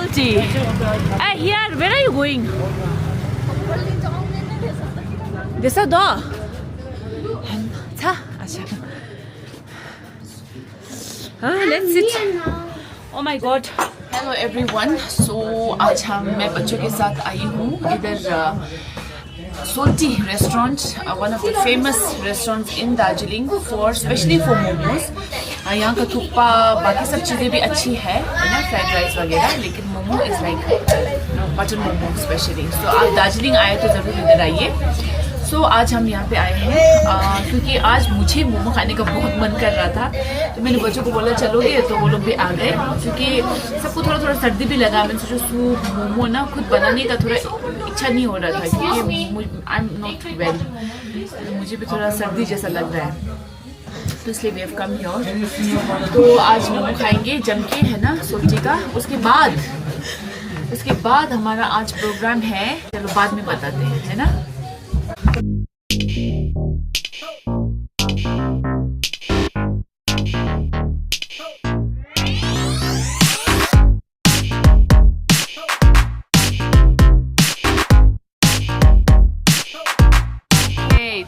Soaltee. Here, where are you going? This is the door. Let's sit. Oh my God. Hello everyone. So आज मैं बच्चों के साथ आई हूँ इधर Soaltee restaurant, one of the famous restaurants in Darjeeling for especially for momos. यहाँ का थुप्पा बाकी सब चीज़ें भी अच्छी है ना, फ्राइड राइस वगैरह, लेकिन momo is like mutton momo specially. So आप दार्जिलिंग आए तो ज़रूर इधर आइए. सो आज हम यहाँ पे आए हैं क्योंकि आज मुझे मोमो खाने का बहुत मन कर रहा था. तो मैंने बच्चों को बोला चलोगे, तो वो लोग भी आ गए क्योंकि सबको थोड़ा थोड़ा सर्दी भी लगा. मैंने सोचा सूप मोमो ना खुद बनाने का थोड़ा इच्छा नहीं हो रहा था क्योंकि आई एम नॉट वेल, मुझे भी थोड़ा सर्दी जैसा लग रहा है, तो इसलिए वी हैव कम हियर. तो आज मोमो खाएंगे जम के, है ना, Soaltee का. उसके बाद हमारा आज प्रोग्राम है, चलो बाद में बताते हैं, है ना.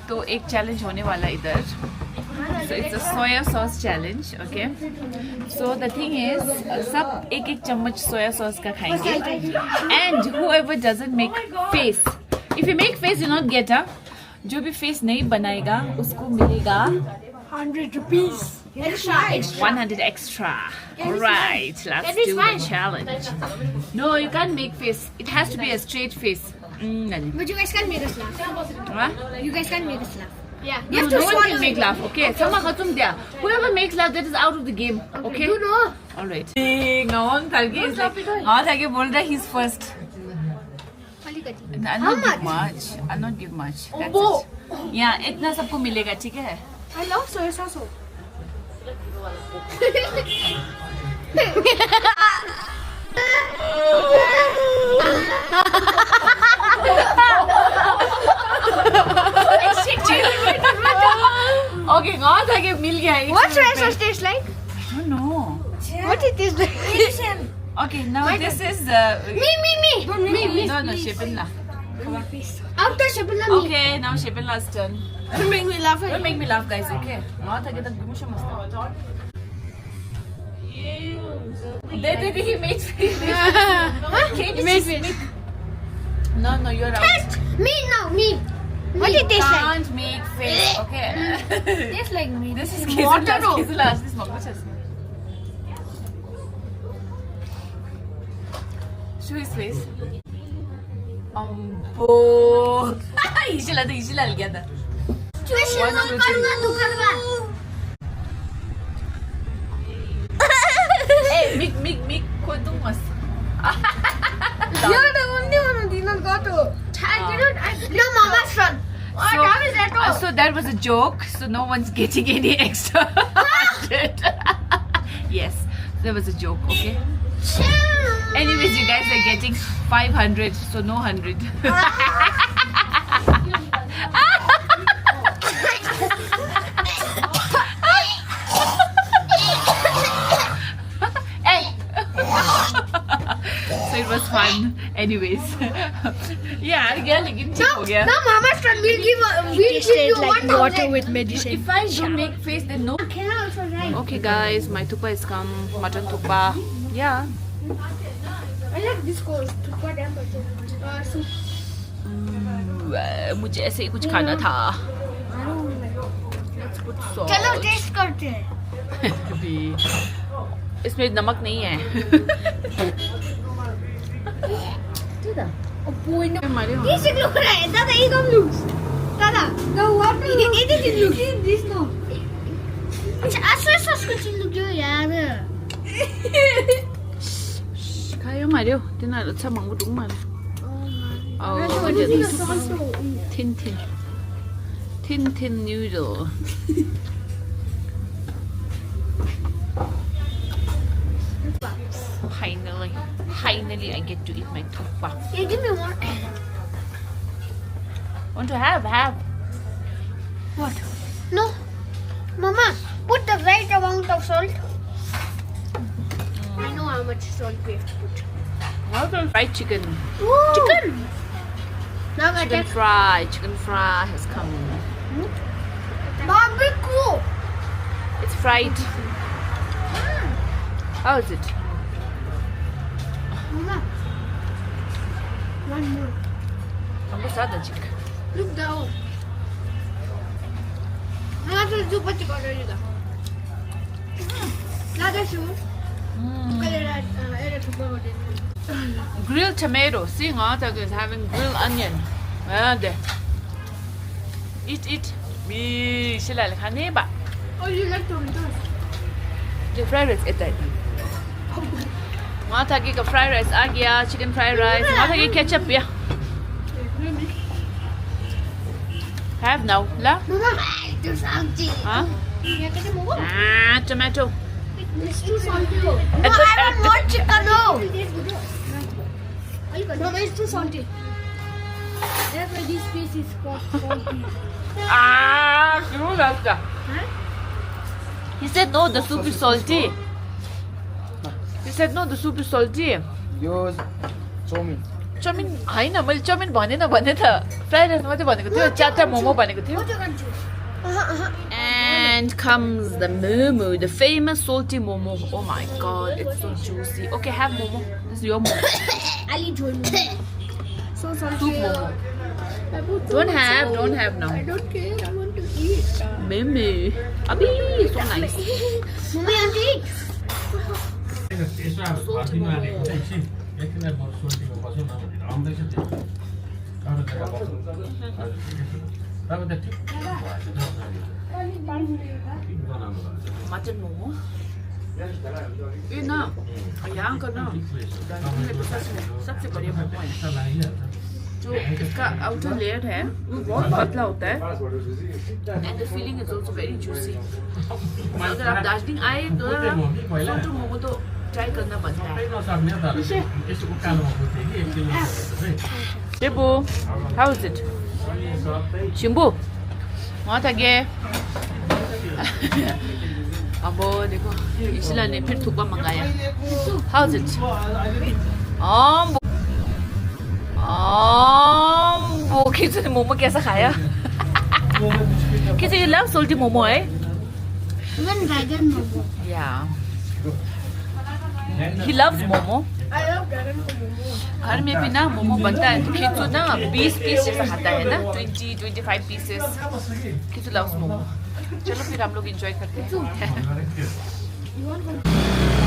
तो एक चैलेंज होने वाला इधर. So it's a soya sauce challenge, okay? So the thing is, सब एक एक चम्मच सोया सॉस का खाएंगे. And whoever doesn't make face, if you make face, you not get a. जो भी face नहीं बनाएगा उसको मिलेगा 100 rupees. Extra. 100 extra. Alright, let's do the challenge. No, you can't make face. It has to be a straight face. But you guys can't make us laugh. What? You guys can't make us laugh. Yeah. No, no one can make laugh, okay? Sama khatum dia. Whoever makes laugh, that is out of the game, okay? You know. Alright. Ngaon thalke is like, ngaon thalke bol raha he's first. I'll not give much. I'll not give much. That's it. Yeah, इतना सबको मिलेगा, ठीक है? I love soya sauce. Okay, ngaon thalke मिल गया. What soya sauce tastes like? I don't know. What it tastes like? Okay, now this is Me. no Shepinla. After Shapila, me. Okay, now Shepinla's turn. Don't make me laugh. Don't make me laugh, guys. Okay. Ngaon thalke tak gumusha masta. They he made face. No, you're out. Me now, me. What it tastes like? Can't make face. Okay. Tastes like me. This is water. Kizulas. This is Mokuchas. Show his face. Oh. Ishila al gaya tha. Hey, make khud tum mast. You're the only one who did not go to. No, Mama's son. So that was a joke. So no one's getting any extra. Yes, that was a joke. Okay. Anyways, you guys are getting 500, so no 100. So it was fun. Anyways, yeah, लेकिन ठीक हो गया. No, Mama's son will give you like water with medicine. If I don't make face, then no. Can I also write? Okay, guys, my thuppa is come. Mutton thuppa. Yeah. I like this cold. What soup. मुझे ऐसे ही कुछ खाना था. Let's put salt. चलो test करते हैं. इसमें नमक नहीं है. This look right. Dada, you come loose. Dada, the water. It is looking this now. Aswa sauce look yaar. Kaya Mario, tina अच्छा मांगो तुम मार. Oh, look at this. Thin noodle. Finally, I get to eat my thuppa. Yeah, give me more. Want to have? What? No. Mama, put the right amount of salt. I know how much salt we have to put. Fried chicken. Chicken. Now I Chicken take fry. Chicken fry has come. barbecue. It's fried. How is it? Mama. One more. How was the chicken? Look down. I'm going to do what you got to do. Another shoe. Grilled tomato. See, Ngata is having grilled onion. There. Eat. Me, she like honey, but Oh, you like tomatoes? the fried rice is that. Ngata ki ka fried rice आ गया, chicken fried rice. Ngata ki ketchup ya. Have now, la? Mama, too salty. Huh? Tomato. It's too salty. No, I want more chicken. No. Mama, it's too salty. That's why this piece is called salty. You love that. He said no, the soup is salty. He said no, the soup is salty. Yo, chomin. Chomin, होइन मैले chomin भनेन भने त fried rice मात्रै भनेको थियो चारवटा मोमो भनेको थियो. And comes the momo, the famous salty momo. Oh my god, it's so juicy. Okay, have momo. This is your momo. I'll eat one more. So salty. Soup momo. Don't have now. I don't care. I want to eat. Momo. Abhi, so nice. Mommy, I'll eat. Mutton momo. ये ना यहाँ का ना सबसे बढ़िया मोमो है जो इसका आउटर लेयर है वो बहुत पतला होता है and the filling is also very juicy. अगर आप दार्जिलिंग आए तो सोल्टी मोमो तो ट्राई करना बनता है. Shibu, how is it? Shimbu, वहाँ था क्या? अब देखो इसलिए ने फिर थुक्पा मंगाया. How is it? वो किसी ने मोमो कैसा खाया? किसी you love salty momo है? Even dragon momo. Yeah. He loves momo. I love dragon momo. घर में भी ना मोमो बनता है तो किचु ना 20 पीस जैसा खाता है ना 20-25 pieces. किचु loves momo. चलो फिर हम लोग enjoy करते हैं.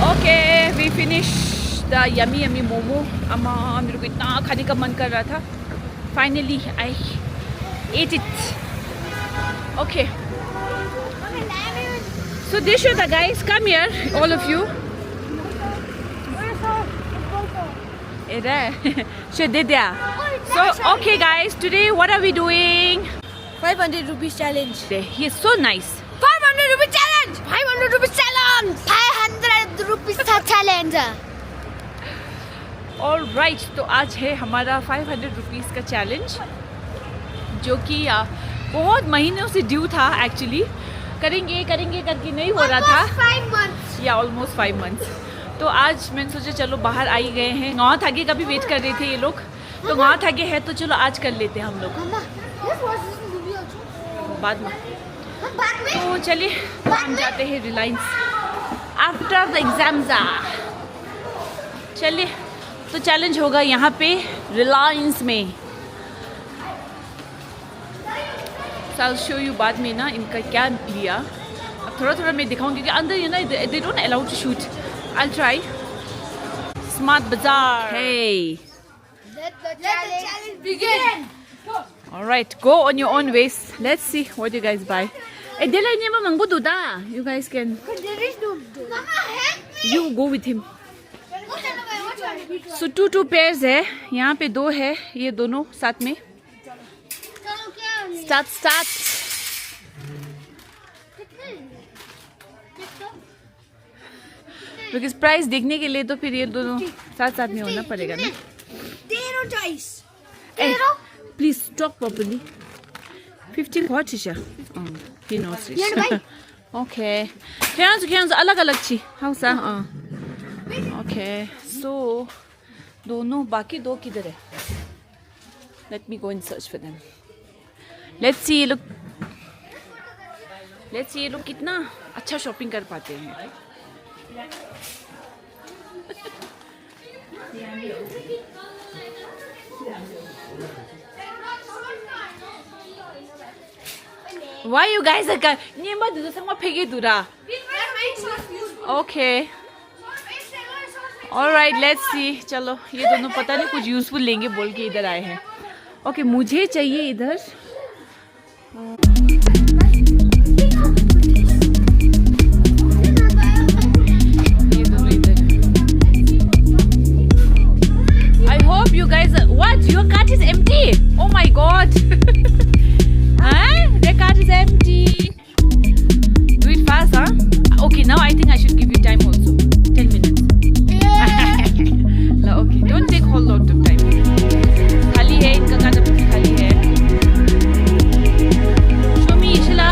Okay, we finished the yummy momo. अम्मा मेरे को इतना खाने का मन कर रहा था. Finally, I ate it. Okay. So this is the guys. Come here, all of you. So okay guys, today what are we doing? 500 rupees challenge. He is so nice. 500 rupees challenge. 500 rupees challenge. 500 rupees challenge. All right, तो आज है हमारा 500 rupees का challenge जो कि बहुत महीनों से ड्यू था एक्चुअली. करेंगे करके नहीं हो रहा था. 5 months. या ऑलमोस्ट 5 months. तो आज मैंने सोचा चलो बाहर आ ही गए हैं. गाँव थाके का भी वेट कर रहे थे ये लोग. तो गाँव थाके है तो चलो आज कर लेते हैं हम लोग. Mama, let's watch this movie also. बाद में. Back में. तो चलिए हम जाते हैं रिलायंस आफ्टर द एग्जाम्स. चलिए तो चैलेंज होगा यहाँ पे रिलायंस में. I'll show you बाद में ना इनका क्या लिया. अब थोड़ा मैं दिखाऊंगी क्योंकि अंदर ये ना they don't allow to shoot. I'll try. Smart Bazaar. Hey. Let the challenge begin. All right, go on your own ways. Let's see what you guys buy. Eh, delay niya mamangbo duda. You guys can. There is no. Mama, help me. You go with him. So two pairs है. यहाँ पे 2 है. ये दोनों साथ में. चलो क्या? Start. Because price देखने के लिए तो फिर ये दोनों साथ में होना पड़ेगा ना. 13 choice. Hey, please talk properly. 15 what is it? He knows this. Okay. Kaya अलग छी. How sa? Okay. So दोनों बाकी दो किधर है? Let me go and search for them. Let's see ये लोग कितना अच्छा शॉपिंग कर पाते हैं. Why you guys are going? ये मत दूसरा संग फेंके दूरा. Okay. Alright, let's see. चलो ये दोनों पता नहीं कुछ यूजफुल लेंगे बोल के इधर आए हैं. Okay, मुझे चाहिए इधर. ये दोनों इधर. I hope you guys. What? Your cart is empty. Oh my God. Huh? The cart is empty. Do it fast, huh? Okay, now I think I should give you time also. 10 minutes. No, okay, don't take whole lot of time. खाली है इनका कांटा पत्ती खाली है. Show me, Ishila.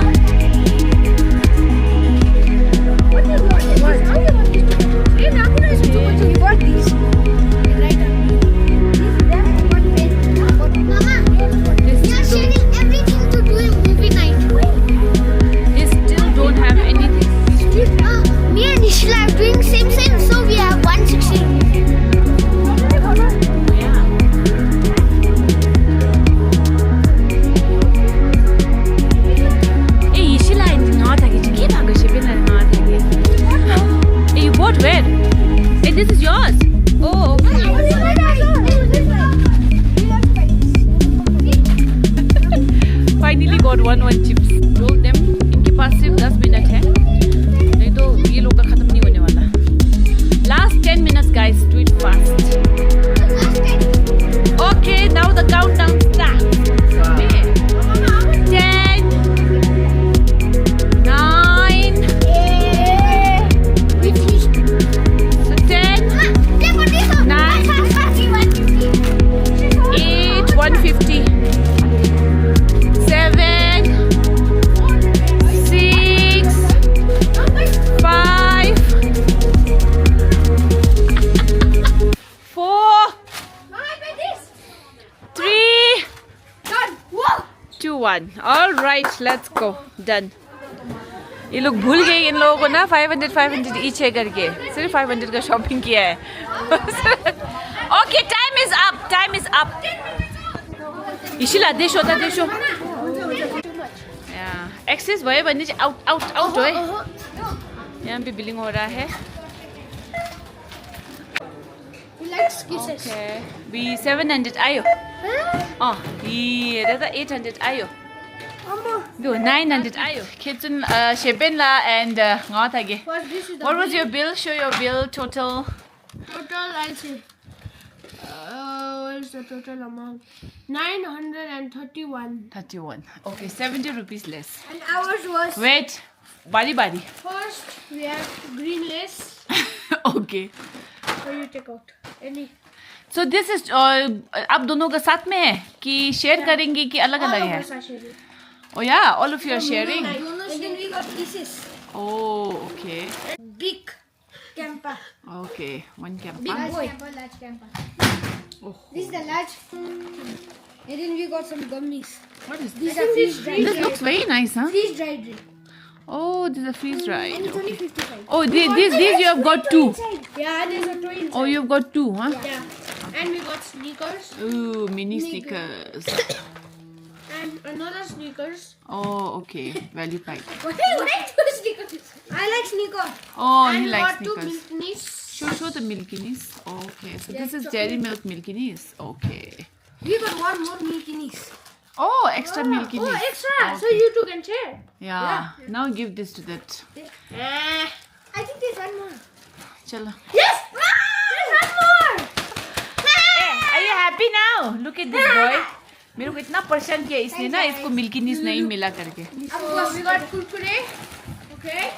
They still don't have anything. Me and Ishla are doing same, so we have 160. Yeah. Hey, Ishila, not again. Keep on going. Not again. Hey, you bought where? Hey, this is yours. Oh, okay. Finally got one chips. Told them इनके पास सिर्फ 10 minute है. नहीं तो ये लोग का खत्म नहीं होने वाला. Last 10 minutes, guys. Do it fast. Okay, now the countdown starts. 10, 9, so 10, 9, 8, 150, 7, 6, 5, 4, 3, 2, 1. All right, let's go. Done. ये लोग भूल गए इन लोगों को ना 500 ईच है करके. सिर्फ 500 का शॉपिंग किया है. Okay, time is up. इशिला देशो. एक्सेस भयो भने चाहिँ आउट हो है. यहाँ पे बिलिङ हो रहा है. Okay. We 700 आयो. ये 800 आयो. Do 900 ayo. Kitchen Shebinla and Ngatage. What was your bill? Show your bill total. Total, I'll say. What is the total amount? 931. 31. Okay, 70 rupees less. And ours was. Wait. Bari. First, we have green lace. Okay. So you take out any. So this is आप दोनों का साथ में है कि share करेंगे कि अलग-अलग है? Oh yeah, all of you are sharing. And then we got pieces. Oh, okay. Big camper. Okay, one camper. Big boy. Large camper. Oh. This is the large. And then we got some gummies. What is These this? are freeze dried. This looks very nice, huh? Freeze dried drink. Oh, this is a freeze dried. And it's only Okay. 55. Oh, these you have got two. Yeah, there's a toy inside. Oh, you've got two, huh? Yeah. And we got sneakers. Ooh, mini sneakers. And another sneakers. Oh, okay. Value pack. What two sneakers? I like sneakers. Oh, And he we likes got two sneakers. minis. Show the milkinis. Okay, so Yeah, this is chocolate. dairy milk milkinis. Okay. We got one more milkinis. Oh, extra milkinis. Oh, extra. Okay. So you two can share. Yeah. Now give this to that. I think there's one more. Chalo. Yes! There's one more! Hey, are you happy now? Look at this boy. मेरे को इतना परेशान किया इसने ना इसको मिल्कीनीस नहीं मिला करके. So we got kurkure. Okay.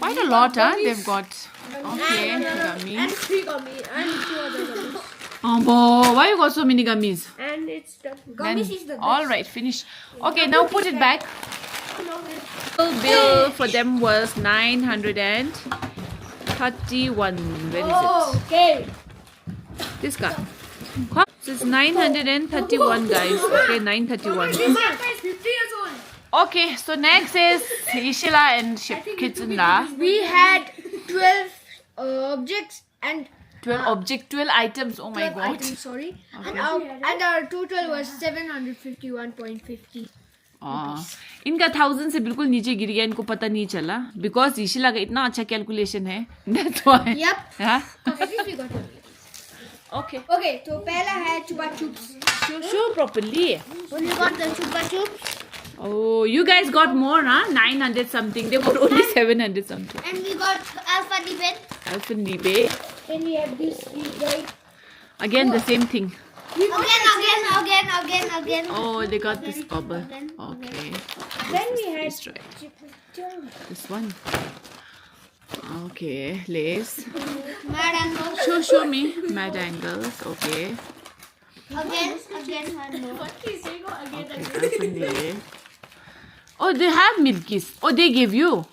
Quite a lot, huh? They've got. Okay, And gummies. 3 gummies. And 2 other gummies. Oh, boy, why you got so many gummies? And it's done. Then, Gummies is the best. all right, finish. Okay, now put it back. No, Total bill for them was 931. Where is it? okay. This car. So it's 931 guys. Okay, 931. This guy is 50 years old. Okay, so next is Ishila and Kitsunla. We had 12 objects and 12 items. Oh my 12 god. items, sorry. Okay. And our total was 751.50. इनका 1000 से बिल्कुल नीचे गिर गया, इनको पता नहीं चला बिकॉज ईशिला का इतना अच्छा कैलकुलेशन है. That's why. Yep. Yeah. At least we got it. Okay. Okay, so pehla hai chupa chups. Show properly. When we got the chupa chups. Oh, you guys got more, huh? 900 something. They got only 700 something. And we got alpha pen. Alpha. Then we have this guy. Again the same thing. Again. Oh, they got this bubble. Okay. Then we had This right. This one. Okay, lace. mad angles. Show me. Mad angles. Okay. Again one more. Okay, oh, they have milkies. Oh, they gave you.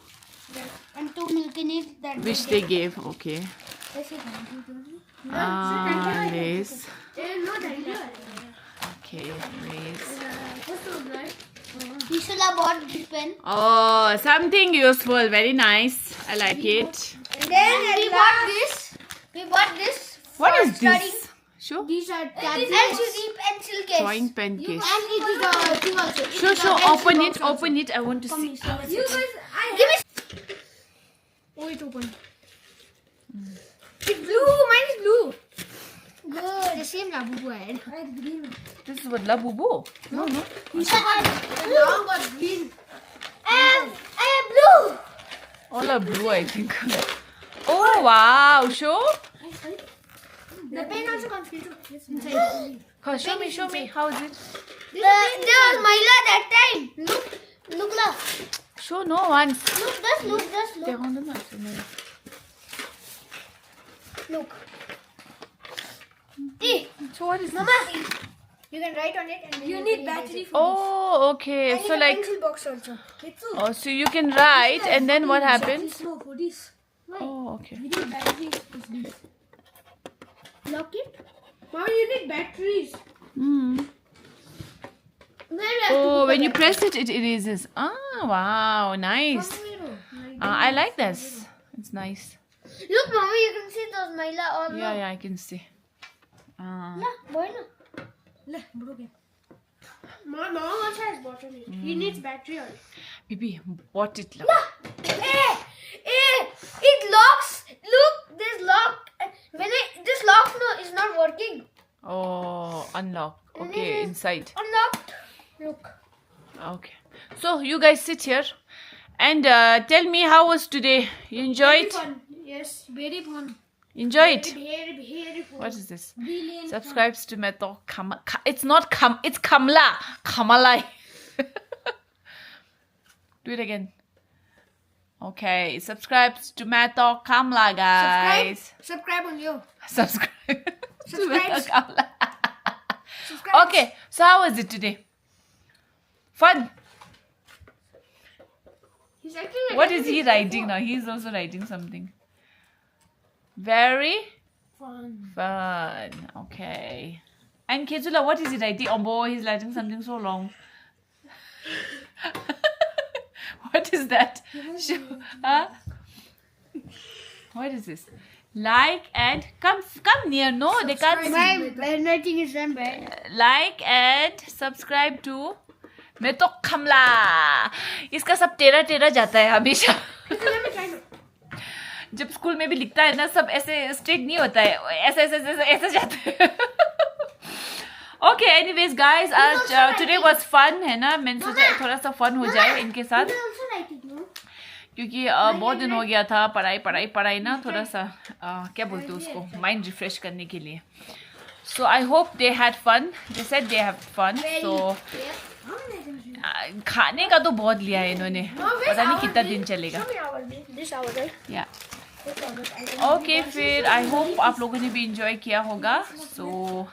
And 2 milky needs that. Which they gave. Okay. Lace. Okay, lace. You should have bought this pen. Oh, something useful. Very nice. I like it. And then we bought this. We bought this. What for is studying. this? Show. These are LCD pencil case. Drawing pen case. And it is a thing also. It is Show. a pencil Open box it. also. Open it. I want to see. You guys, give me. Oh, it's open. It's blue. Mine is blue. Good. The same Labubu I had. Green. This is what Labubu. No. You should have long got green. I have blue. All are blue, I think. Oh wow! Show. The pen also comes inside. Show me. How is it? There was Maila that time. Look, love. Show no once. Look. Look. So what is Mama, you can write on it and you need battery for Oh, okay. this. So like, pencil box also. oh, so you can write and then what happens? No, for this. Oh, okay. We need batteries for this. Lock it. Mama, you need batteries. Oh, when you press it, it erases. Ah, wow, nice. I like this. It's nice. Look, Mama, you can see those Maila all. Yeah, I can see. Mama also has bottle it. He needs battery on it. Baby, bought it. It locks. Look, this lock. This lock is not working. Oh, unlock. Okay, inside. Unlocked. Look. Okay. So you guys sit here and tell me how was today. You enjoy it? Fun. Yes, very fun. Enjoy it. Very fun. What is this? Brilliant. Subscribes to Meto it's not it's Kamla. Kamalai. Do it again. Okay. Subscribes to Meto Kamla, guys. Subscribe on you. Subscribe. to Subscribe. Meto Kamla. Subscribe. Okay. So how was it today? Fun. He's acting like What is he writing now? He's also writing something. Very fun. fun. Okay. And Kizula, what is he writing? Oh boy, he's writing something so long. What is that? Huh? What is this? Like and come near. No, they can't see. My writing is done bad. Like and subscribe to मैं तो खमला. इसका सब टेढ़ा जाता है हमेशा. जब स्कूल में भी लिखता है ना सब ऐसे स्ट्रेट नहीं होता है, ऐसे जाता है. Okay, anyways guys, आज today was fun है ना. मैंने सोचा थोड़ा सा फन हो जाए इनके साथ, क्योंकि बहुत दिन हो गया था पढ़ाई ना, थोड़ा सा क्या बोलते हैं उसको, माइंड रिफ्रेश करने के लिए. So I hope they had fun. They said they have fun. So खाने का तो बहुत लिया है इन्होंने, पता नहीं कितना दिन चलेगा. या ओके, फिर आई होप आप लोगों ने भी इंजॉय किया होगा. सो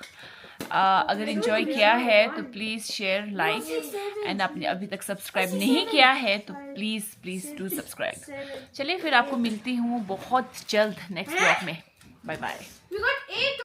अगर इंजॉय किया है तो प्लीज़ शेयर, लाइक, एंड आपने अभी तक सब्सक्राइब नहीं किया है तो प्लीज़ डू सब्सक्राइब. चलिए फिर आपको मिलती हूँ बहुत जल्द नेक्स्ट ब्लॉग में. Bye bye.